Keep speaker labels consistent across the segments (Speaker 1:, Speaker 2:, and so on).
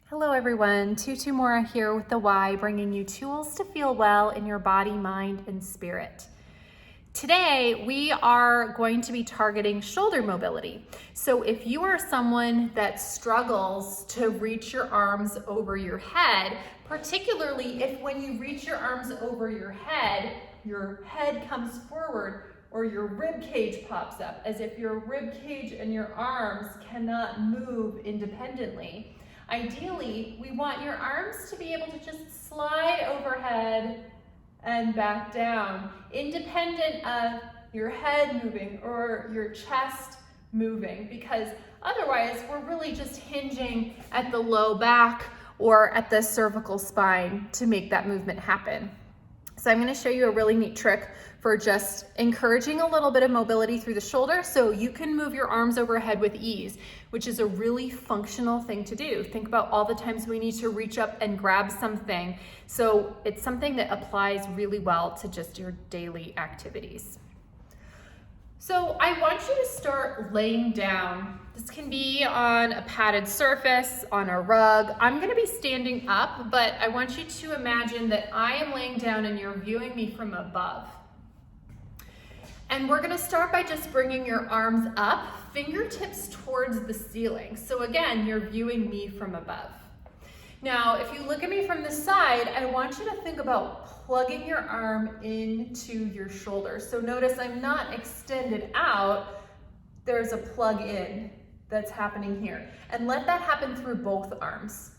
Speaker 1: Hello everyone, Tutu Mora here with the Y, bringing you tools to feel well in your body, mind, and spirit. Today, we are going to be targeting shoulder mobility. So if you are someone that struggles to reach your arms over your head, particularly if when you reach your arms over your head comes forward or your rib cage pops up, as if your rib cage and your arms cannot move independently. Ideally, we want your arms to be able to just slide overhead and back down, independent of your head moving or your chest moving, because otherwise we're really just hinging at the low back or at the cervical spine to make that movement happen. So I'm going to show you a really neat trick for just encouraging a little bit of mobility through the shoulder so you can move your arms overhead with ease, which is a really functional thing to do. Think about all the times we need to reach up and grab something. So it's something that applies really well to just your daily activities. So I want you to start laying down. This can be on a padded surface, on a rug. I'm going to be standing up, but I want you to imagine that I am laying down and you're viewing me from above. And we're going to start by just bringing your arms up, fingertips towards the ceiling. So again, you're viewing me from above. Now, if you look at me from the side, I want you to think about plugging your arm into your shoulder. So notice I'm not extended out, there's a plug in that's happening here. And let that happen through both arms.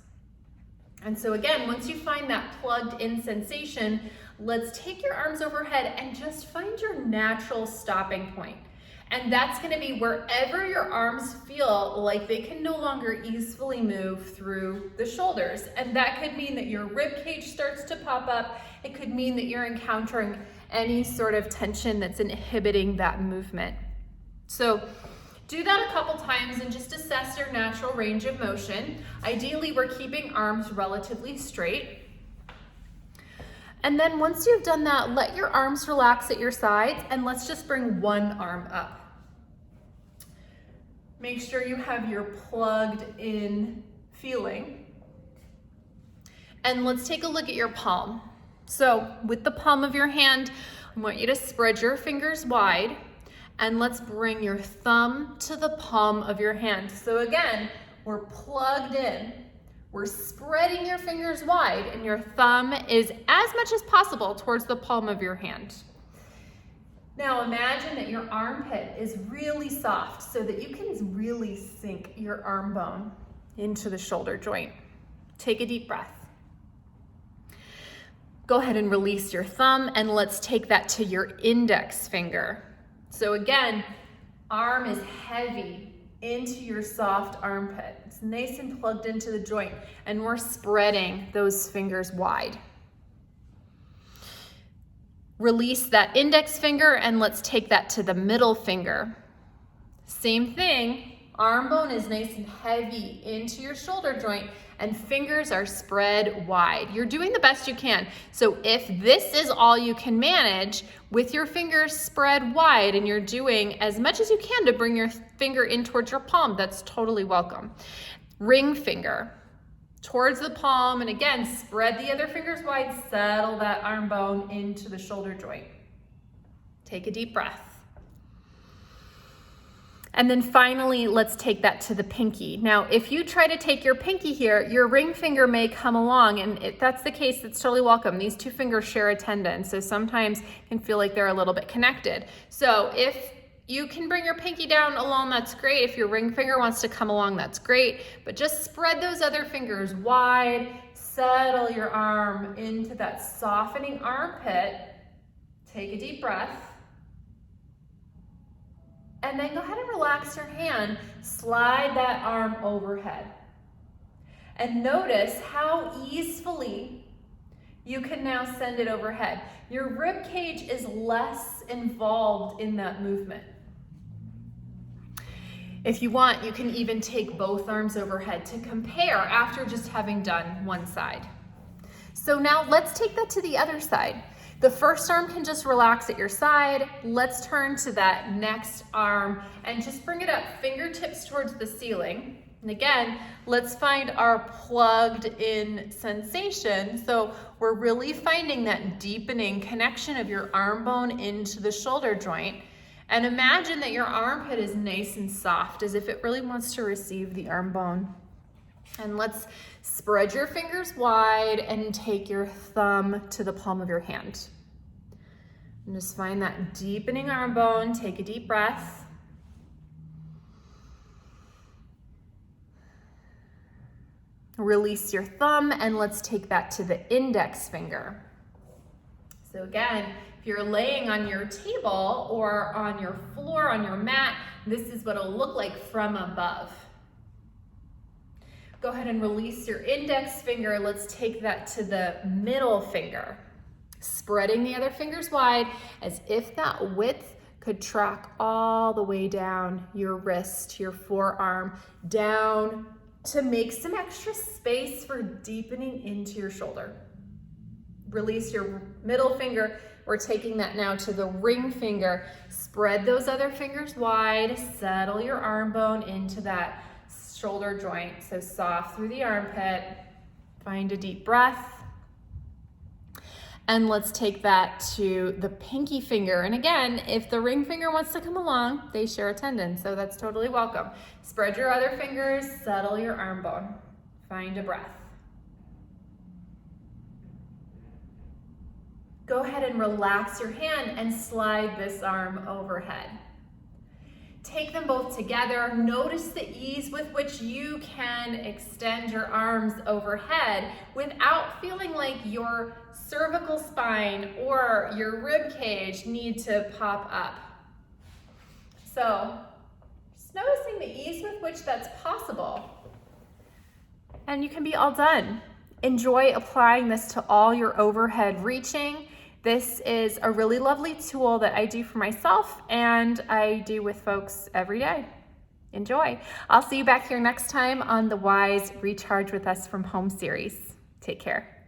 Speaker 1: And so again, once you find that plugged in sensation, let's take your arms overhead and just find your natural stopping point. And that's going to be wherever your arms feel like they can no longer easily move through the shoulders. And that could mean that your rib cage starts to pop up. It could mean that you're encountering any sort of tension that's inhibiting that movement. So do that a couple times and just assess your natural range of motion. Ideally, we're keeping arms relatively straight. And then once you've done that, let your arms relax at your sides and let's just bring one arm up. Make sure you have your plugged in feeling. And let's take a look at your palm. So with the palm of your hand, I want you to spread your fingers wide and let's bring your thumb to the palm of your hand. So again, we're plugged in. We're spreading your fingers wide and your thumb is as much as possible towards the palm of your hand. Now imagine that your armpit is really soft so that you can really sink your arm bone into the shoulder joint. Take a deep breath. Go ahead and release your thumb and let's take that to your index finger. So again, arm is heavy into your soft armpit. It's nice and plugged into the joint and we're spreading those fingers wide. Release that index finger and let's take that to the middle finger. Same thing, arm bone is nice and heavy into your shoulder joint and fingers are spread wide. You're doing the best you can. So if this is all you can manage with your fingers spread wide and you're doing as much as you can to bring your finger in towards your palm, that's totally welcome. Ring finger towards the palm, and again, spread the other fingers wide, settle that arm bone into the shoulder joint. Take a deep breath. And then finally, let's take that to the pinky. Now, if you try to take your pinky here, your ring finger may come along, and if that's the case, that's totally welcome. These two fingers share a tendon, so sometimes it can feel like they're a little bit connected. So if you can bring your pinky down along, that's great. If your ring finger wants to come along, that's great. But just spread those other fingers wide, settle your arm into that softening armpit. Take a deep breath. And then go ahead and relax your hand. Slide that arm overhead. And notice how easily you can now send it overhead. Your rib cage is less involved in that movement. If you want, you can even take both arms overhead to compare after just having done one side. So now let's take that to the other side. The first arm can just relax at your side. Let's turn to that next arm and just bring it up, fingertips towards the ceiling. And again, let's find our plugged in sensation. So we're really finding that deepening connection of your arm bone into the shoulder joint. And imagine that your armpit is nice and soft, as if it really wants to receive the arm bone. And let's spread your fingers wide and take your thumb to the palm of your hand. And just find that deepening arm bone. Take a deep breath. Release your thumb, and let's take that to the index finger. So again, if you're laying on your table or on your floor, on your mat, this is what it'll look like from above. Go ahead and release your index finger. Let's take that to the middle finger. Spreading the other fingers wide as if that width could track all the way down your wrist, your forearm, down to make some extra space for deepening into your shoulder. Release your middle finger. We're taking that now to the ring finger. Spread those other fingers wide. Settle your arm bone into that shoulder joint. So soft through the armpit. Find a deep breath. And let's take that to the pinky finger. And again, if the ring finger wants to come along, they share a tendon, so that's totally welcome. Spread your other fingers, settle your arm bone. Find a breath. Go ahead and relax your hand and slide this arm overhead. Take them both together. Notice the ease with which you can extend your arms overhead without feeling like your cervical spine or your rib cage need to pop up. So just noticing the ease with which that's possible. And you can be all done. Enjoy applying this to all your overhead reaching. This is a really lovely tool that I do for myself and I do with folks every day. Enjoy. I'll see you back here next time on the Wise Recharge with Us from Home series. Take care.